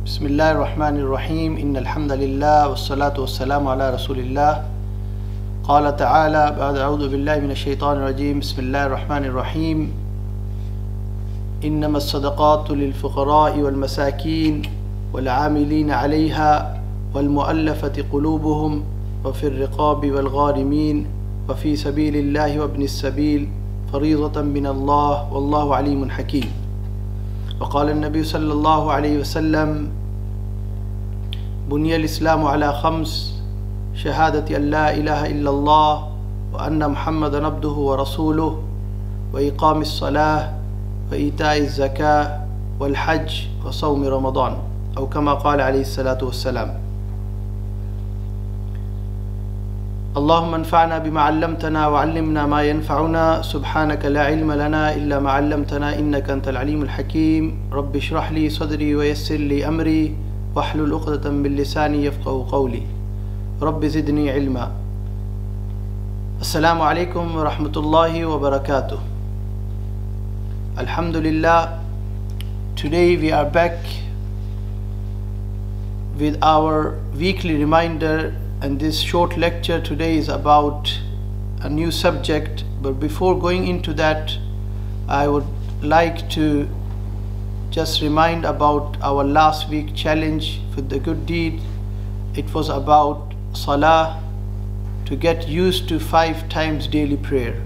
بسم الله الرحمن الرحيم إن الحمد لله والصلاة والسلام على رسول الله قال تعالى بعد أعوذ بالله من الشيطان الرجيم بسم الله الرحمن الرحيم إنما الصدقات للفقراء والمساكين والعاملين عليها والمؤلفة قلوبهم وفي الرقاب والغارمين وفي سبيل الله وابن السبيل فريضة من الله والله عليم حكيم. وقال النبي صلى الله عليه وسلم بني الإسلام على خمس شهادة أن لا إله إلا الله وأن محمدا عبده ورسوله وإقام الصلاة وإيتاء الزكاة والحج وصوم رمضان أو كما قال عليه الصلاة والسلام. اللهم انفعنا بما علمتنا وعلمنا ما ينفعنا سبحانك لا علم لنا إلا ما علمتنا إنك أنت العليم الحكيم. رب اشرح لي صدري ويسر لي أمري واحلل عقدة من لساني يفقهوا قولي رب زدني علما. السلام عليكم ورحمة الله وبركاته. Alhamdulillah, today we are back with our weekly reminder, and this short lecture today is about a new subject. But before going into that, I would like to just remind about our last week challenge for the good deed. It was about salah, to get used to 5 times daily prayer.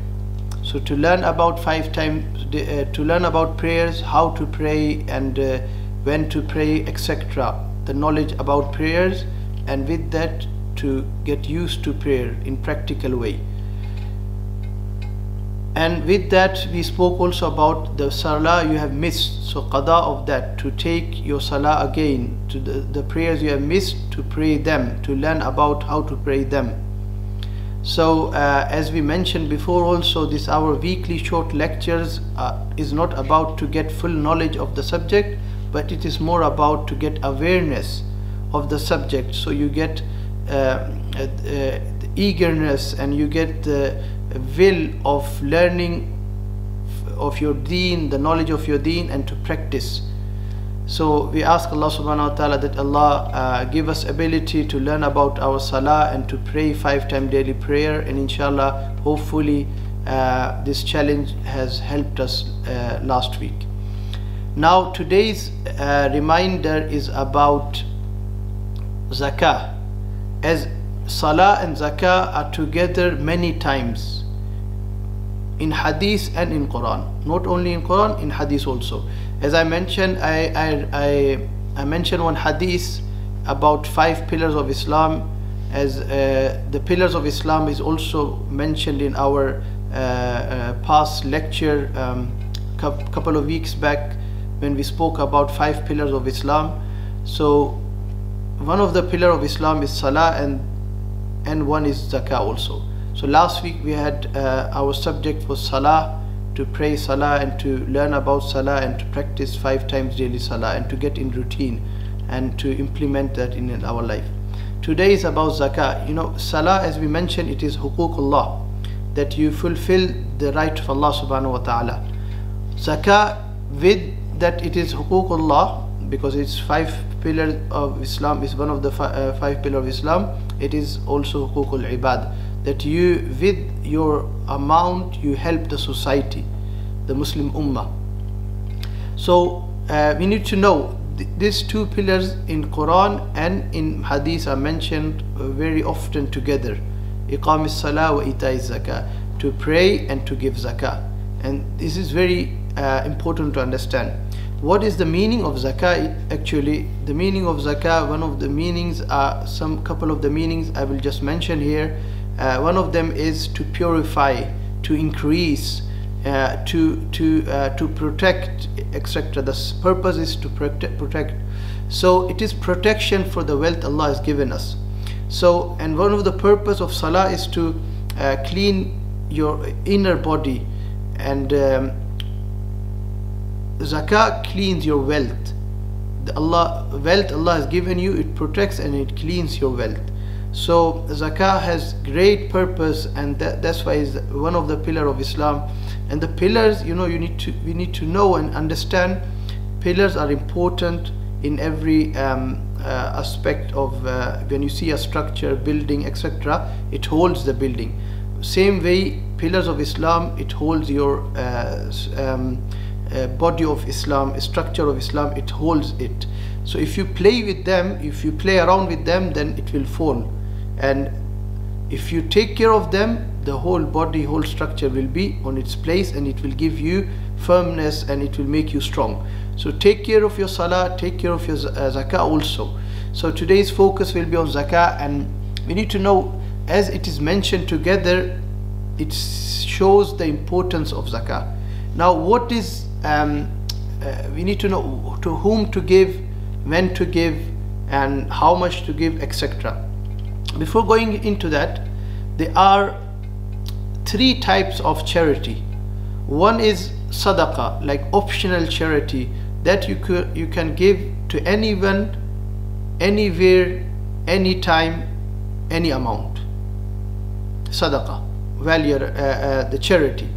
So to learn about 5 times, to learn about prayers, how to pray and when to pray, etc. The knowledge about prayers, and with that to get used to prayer in practical way. And with that we spoke also about the salah you have missed, so qada of that, to take your salah again, to the prayers you have missed, to pray them, to learn about how to pray them. So as we mentioned before also, this our weekly short lectures is not about to get full knowledge of the subject, but it is more about to get awareness of the subject, so you get the eagerness and you get the will of learning of your deen, the knowledge of your deen, and to practice. So we ask Allah subhanahu wa ta'ala that Allah give us ability to learn about our salah and to pray 5 times daily prayer, and inshallah hopefully this challenge has helped us last week. Now today's reminder is about zakah, as salah and zakah are together many times in hadith and in Quran. Not only in Quran, in hadith also. As I mentioned, I mentioned one hadith about 5 pillars of Islam, as the pillars of Islam is also mentioned in our past lecture couple of weeks back when we spoke about 5 pillars of Islam. So one of the pillar of Islam is salah, and one is zakah also. So last week we had our subject was salah, to pray salah and to learn about salah and to practice 5 times daily salah and to get in routine and to implement that in our life. Today is about zakah. You know, salah, as we mentioned, it is huququllah, that you fulfill the right of Allah subhanahu wa ta'ala. Zakah, with that it is huququllah, because it's 5 pillars of Islam, is one of the 5 pillars of Islam. It is also huququl ibad, that you with your amount you help the society, the Muslim ummah. So we need to know these 2 pillars in Quran and in hadith are mentioned very often together. Iqam as-salah wa ita az-zakah, to pray and to give zakah. And this is very important to understand. What is the meaning of zakah? Actually, the meaning of zakah, one of the meanings are couple of the meanings I will just mention here. One of them is to purify, to increase, to protect, etc. The purpose is to protect. So it is protection for the wealth Allah has given us. So, and one of the purpose of salah is to clean your inner body, and zakah cleans your wealth. The wealth Allah has given you, it protects and it cleans your wealth. So zakah has great purpose, and that's why it's one of the pillars of Islam. And the pillars, you know, we need to know and understand. Pillars are important in every aspect of when you see a structure, building, etc., it holds the building. Same way, pillars of Islam, it holds your body of Islam, structure of Islam, it holds it. So if you play with them, if you play around with them, then it will fall. And if you take care of them, the whole body, whole structure will be on its place, and it will give you firmness, and it will make you strong. So take care of your salah, take care of your zakah also. So today's focus will be on zakah, and we need to know, as it is mentioned together, it shows the importance of zakah. Now what is we need to know to whom to give, when to give, and how much to give, etc. Before going into that, there are three types of charity. One is sadaqah, like optional charity, that you can give to anyone, anywhere, anytime, any amount. Sadaqah, value, the charity.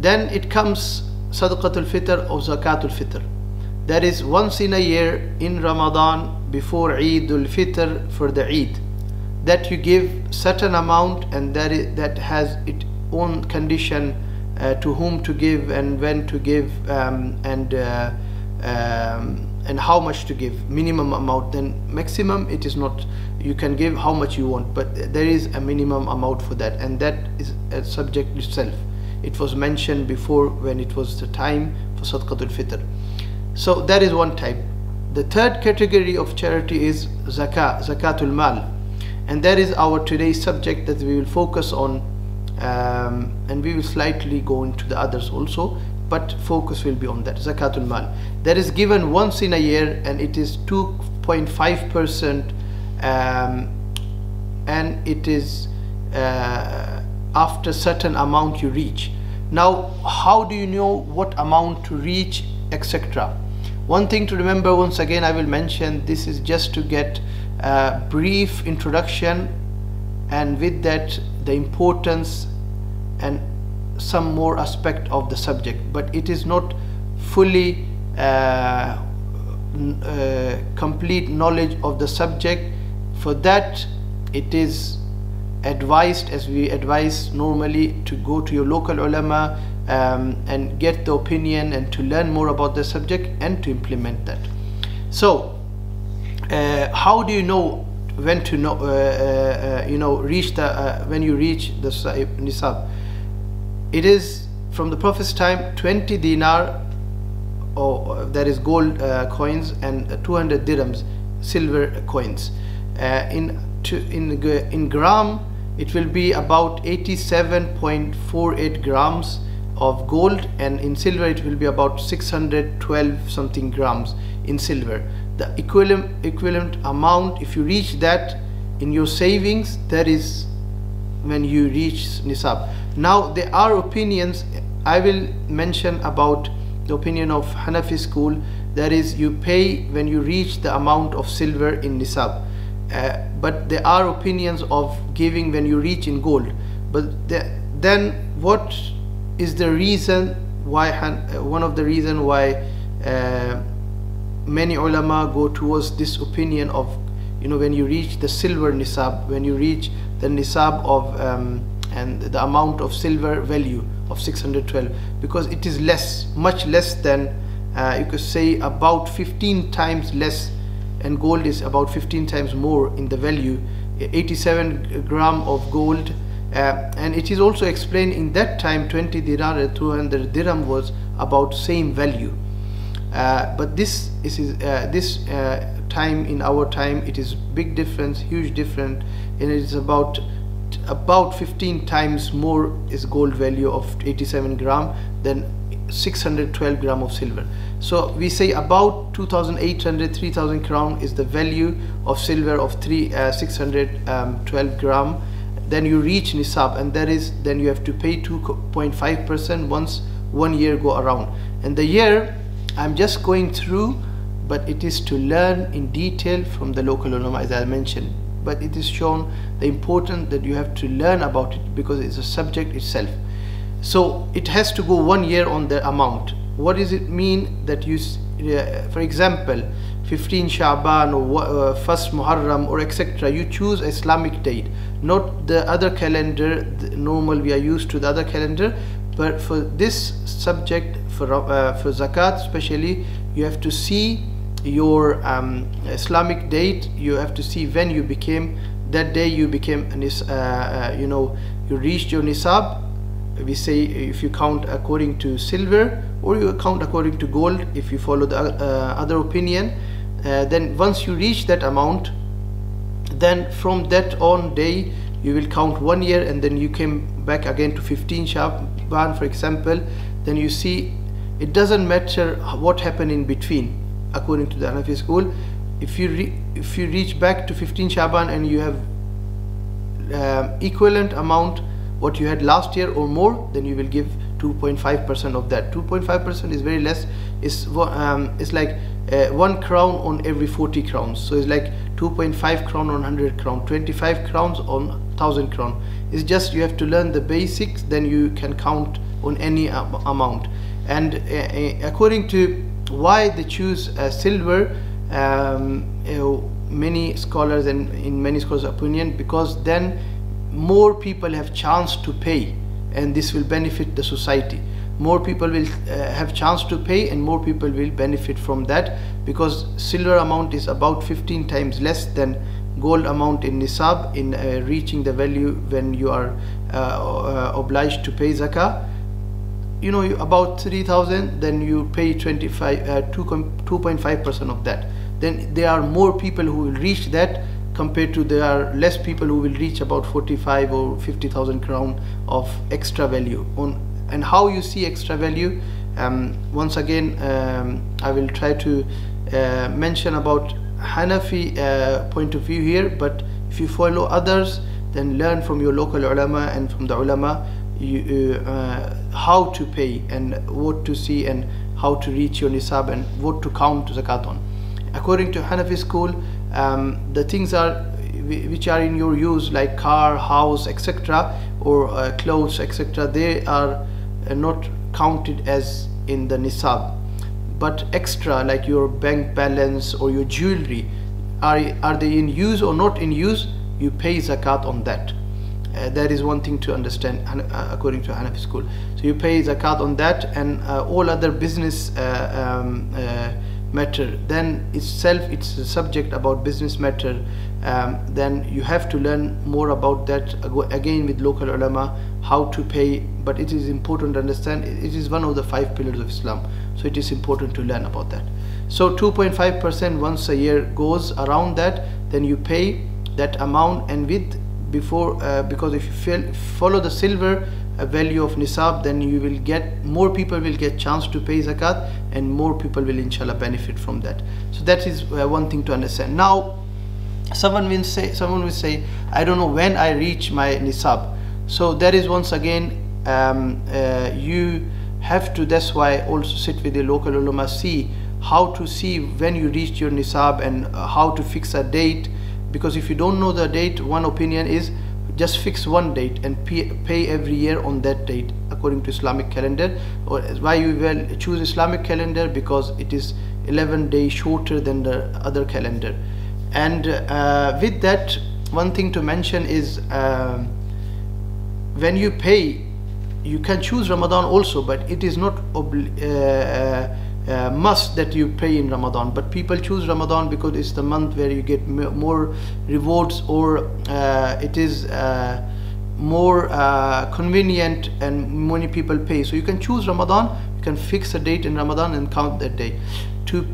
Then it comes sadaqatul fitr or zakatul fitr. That is once in a year in Ramadan, before Eidul Fitr, for the Eid, that you give certain amount, and that has its own condition to whom to give and when to give, and how much to give, minimum amount. Then maximum, it is not, you can give how much you want, but there is a minimum amount for that, and that is a subject itself. It was mentioned before when it was the time for sadaqatul fitr. So that is one type. The third category of charity is zakatul mal, and that is our today's subject that we will focus on, and we will slightly go into the others also, but focus will be on that, zakatul mal. That is given once in a year, and it is 2.5%, and it is after certain amount you reach. Now how do you know what amount to reach, etc.? One thing to remember, once again I will mention, this is just to get a brief introduction, and with that the importance and some more aspect of the subject, but it is not fully complete knowledge of the subject. For that, it is advised, as we advise normally, to go to your local ulama and get the opinion, and to learn more about the subject and to implement that. So how do you know when to know reach the when you reach the nisab? It is from the Prophet's time 20 dinar, or that is gold coins, and 200 dirhams, silver coins. In gram, it will be about 87.48 grams of gold, and in silver it will be about 612 something grams in silver. The equivalent amount, if you reach that in your savings, that is when you reach nisab. Now there are opinions. I will mention about the opinion of Hanafi school, that is you pay when you reach the amount of silver in nisab. But there are opinions of giving when you reach in gold. But then what is the reason why, one of the reasons why many ulama go towards this opinion of, when you reach the silver nisab, when you reach the nisab of and the amount of silver value of 612, because it is less, much less than, you could say about 15 times less, and gold is about 15 times more in the value, 87 gram of gold. And it is also explained in that time 20 dinar and 200 dirham was about same value. But this time, in our time, it is big difference, huge difference, and it is about 15 times more is gold value of 87 gram than 612 gram of silver. So we say about 2,800 3,000 crown is the value of silver of 612 gram. Then you reach nisab, and that is, then you have to pay 2.5% once 1 year go around. And the year I'm just going through, but it is to learn in detail from the local ulama, as I mentioned. But it is shown the importance that you have to learn about it, because it's a subject itself. So it has to go 1 year on the amount. What does it mean that you for example 15 Sha'ban or 1st Muharram or etc., you choose Islamic date, not the other calendar, the normal we are used to the other calendar. But for this subject, for zakat especially, you have to see your Islamic date. You have to see when you became, that day you became you know, you reached your nisab. We say if you count according to silver, or you count according to gold if you follow the other opinion. Then once you reach that amount, then from that on day you will count 1 year, and then you came back again to 15 Sha'ban for example. Then you see it doesn't matter what happened in between according to the Hanafi school. If you reach back to 15 Sha'ban and you have equivalent amount what you had last year or more, then you will give 2.5% of that. 2.5% is very less. It's like 1 crown on every 40 crowns. So it's like 2.5 crown on 100 crown, 25 crowns on 1000 crown. It's just you have to learn the basics, then you can count on any amount. And according to why they choose silver, many scholars, and in many scholars' opinion, because then more people have chance to pay, and this will benefit the society. More people will have chance to pay, and more people will benefit from that, because silver amount is about 15 times less than gold amount in nisab in reaching the value when you are obliged to pay zakah. You know, about 3,000, then you pay 2.5% of that. Then there are more people who will reach that, compared to there are less people who will reach about 45 or 50,000 crown of extra value. And how you see extra value, once again I will try to mention about Hanafi point of view here, but if you follow others, then learn from your local ulama and from the ulama how to pay and what to see and how to reach your nisab and what to count zakat on. According to Hanafi school, the things which are in your use, like car, house, etc., or clothes, etc., they are not counted as in the nisab. But extra, like your bank balance or your jewelry, are they in use or not in use, you pay zakat on that. That is one thing to understand according to Hanafi school. So you pay zakat on that, and all other business matter, then itself it's a subject about business matter, then you have to learn more about that again with local ulama, how to pay. But it is important to understand it is one of the 5 pillars of Islam, so it is important to learn about that. So 2.5% once a year goes around that, then you pay that amount. And with before because if you follow the silver value of nisab, then you will get, more people will get chance to pay zakat, and more people will inshallah benefit from that. So that is one thing to understand. Now someone will say I don't know when I reach my nisab. So that is once again you have to, that's why also sit with the local ulama, see how to see when you reach your nisab and how to fix a date. Because if you don't know the date, one opinion is just fix one date and pay every year on that date according to Islamic calendar. Or why you will choose Islamic calendar, because it is 11 days shorter than the other calendar. And with that, one thing to mention is when you pay, you can choose Ramadan also, but it is not must that you pay in Ramadan. But people choose Ramadan because it's the month where you get more rewards, or it is more convenient and many people pay. So you can choose Ramadan, you can fix a date in Ramadan and count that day. To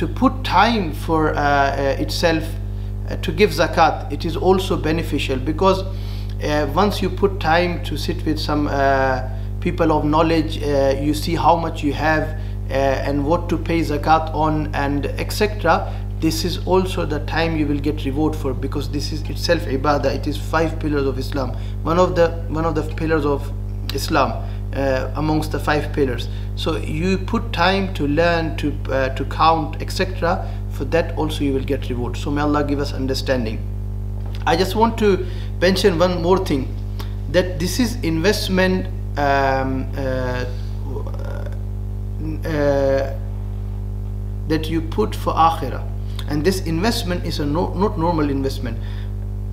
put time for itself to give zakat, it is also beneficial, because once you put time to sit with some people of knowledge, you see how much you have and what to pay zakat on and etc. This is also the time you will get reward for, because this is itself ibadah. It is 5 pillars of Islam, one of the pillars of Islam amongst the 5 pillars. So you put time to learn, to count, etc. For that also you will get reward. So may Allah give us understanding. I just want to mention one more thing, that this is investment that you put for akhirah. And this investment is a not normal investment.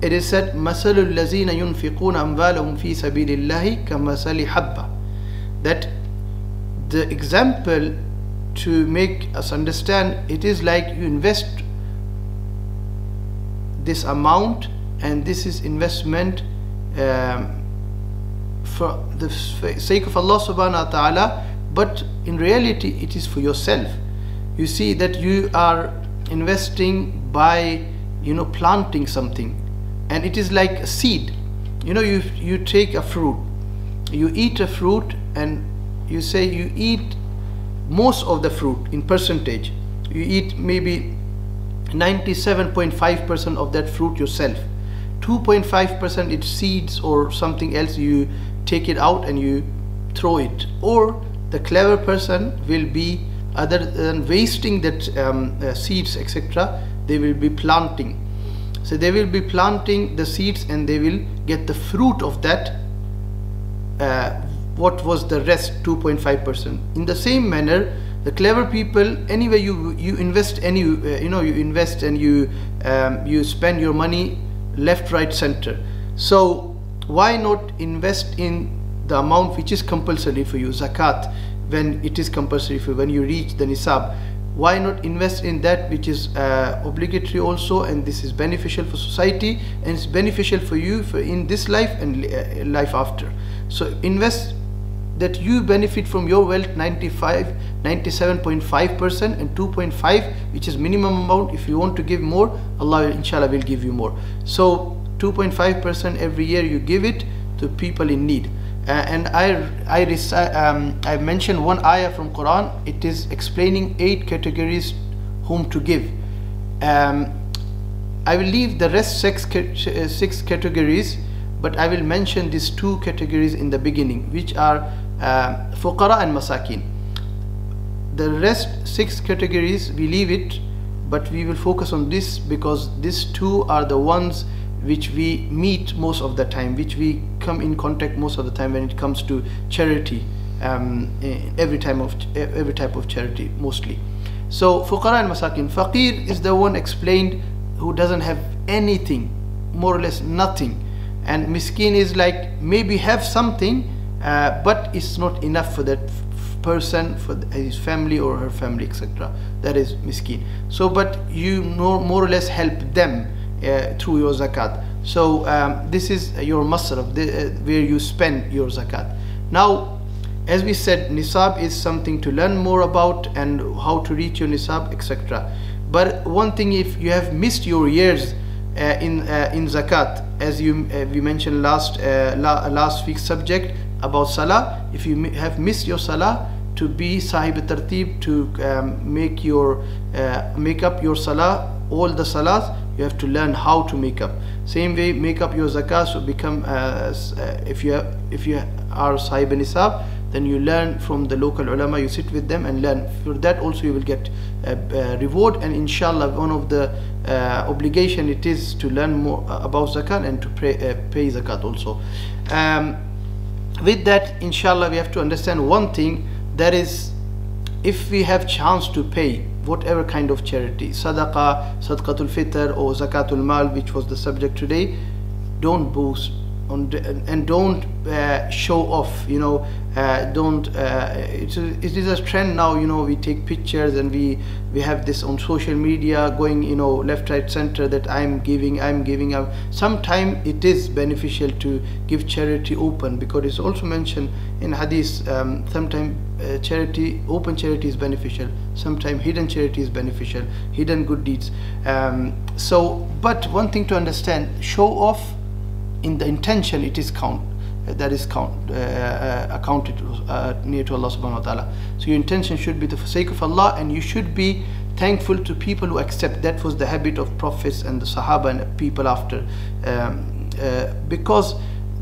It is said, مَثَلُ الَّذِينَ يُنْفِقُونَ أَمْوَالَهُم فِي سَبِيلِ اللَّهِ كَمَثَلِ حَبَّةٍ. That the example, to make us understand, it is like you invest this amount, and this is investment for the sake of Allah subhanahu wa ta'ala, but in reality it is for yourself. You see that you are investing by planting something, and it is like a seed. You take a fruit, you eat a fruit, and you say you eat most of the fruit in percentage. You eat maybe 97.5% of that fruit yourself. 2.5% it's seeds or something else, you take it out and you throw it. Or the clever person will be, other than wasting that seeds etc., they will be planting. So they will be planting the seeds and they will get the fruit of that. What was the rest? 2.5%. In the same manner, the clever people, anyway you invest, you invest and you spend your money left, right, center. So why not invest in the amount which is compulsory for you, zakat, when it is compulsory for you, when you reach the nisab? Why not invest in that which is obligatory also, and this is beneficial for society and it's beneficial for you for in this life and life after. So invest that you benefit from your wealth 97.5%, and 2.5, which is minimum amount. If you want to give more, Allah inshallah will give you more. So 2.5% every year you give it to people in need. And I mentioned one ayah from Quran. It is explaining 8 categories whom to give. I will leave the rest 6 categories, but I will mention these 2 categories in the beginning, which are fuqara and masakin. The rest 6 categories we leave it, but we will focus on this because these 2 are the ones which we meet most of the time, which we come in contact most of the time when it comes to charity, every type of charity mostly. So fuqara and masakin. Faqir is the one explained who doesn't have anything, more or less nothing, and miskin is like maybe have something, but it's not enough for that person, for his family or her family, etc. That is miskin. So but you more or less help them through your zakat. So this is your masraf, where you spend your zakat. Now, as we said, nisab is something to learn more about and how to reach your nisab, etc. But one thing, if you have missed your years in zakat, as we mentioned last week's subject about salah, if you have missed your salah, to be sahib tartib, to make up your salah, all the salahs, you have to learn how to make up. Same way, make up your zakat. So become if you are sahib nisab, then you learn from the local ulama, you sit with them and learn. For that also you will get reward, and inshallah one of the obligation it is to learn more about zakat and to pay zakat also. With that, inshallah, we have to understand one thing, that is, if we have chance to pay whatever kind of charity, sadaqah, sadaqatul fitr or zakatul mal, which was the subject today, don't boast and don't show off, don't it is a trend now, we take pictures and we have this on social media going, left, right, center, that I'm giving up. Sometimes it is beneficial to give charity open, because it's also mentioned in hadith, sometimes open charity is beneficial, sometimes hidden charity is beneficial, hidden good deeds. But one thing to understand, show off in the intention, it is accounted near to Allah subhanahu wa ta'ala. So your intention should be for the sake of Allah, and you should be thankful to people who accept. That was the habit of prophets and the Sahaba and people after, because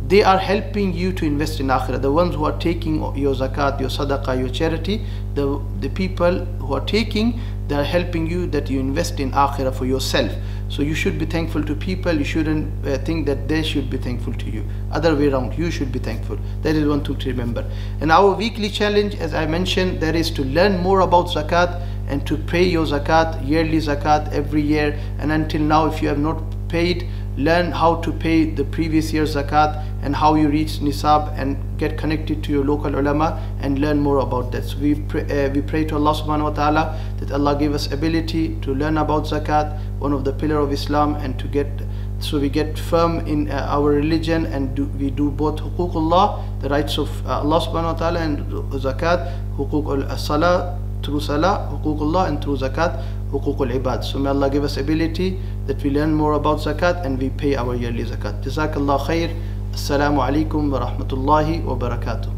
they are helping you to invest in akhirah. The ones who are taking your zakat, your sadaqah, your charity, the people who are taking, they are helping you that you invest in akhirah for yourself. So you should be thankful to people. You shouldn't think that they should be thankful to you. Other way around, you should be thankful. That is one thing to remember. And our weekly challenge, as I mentioned, that is to learn more about zakat and to pay your zakat, yearly zakat every year. And until now, if you have not paid, learn how to pay the previous year's zakat and how you reach nisab, and get connected to your local ulama and learn more about that. So we pray to Allah subhanahu wa ta'ala that Allah give us ability to learn about zakat, one of the pillar of Islam, and to get so we get firm in our religion, and we do both huququllah, the rights of Allah subhanahu wa ta'ala, and zakat, huquq al-salah, through salah, huququllah, and through zakat, huquq al-ibad. So may Allah give us ability that we learn more about zakat and we pay our yearly zakat. Jazakallah khair. Assalamu alaikum wa rahmatullahi wa barakatuh.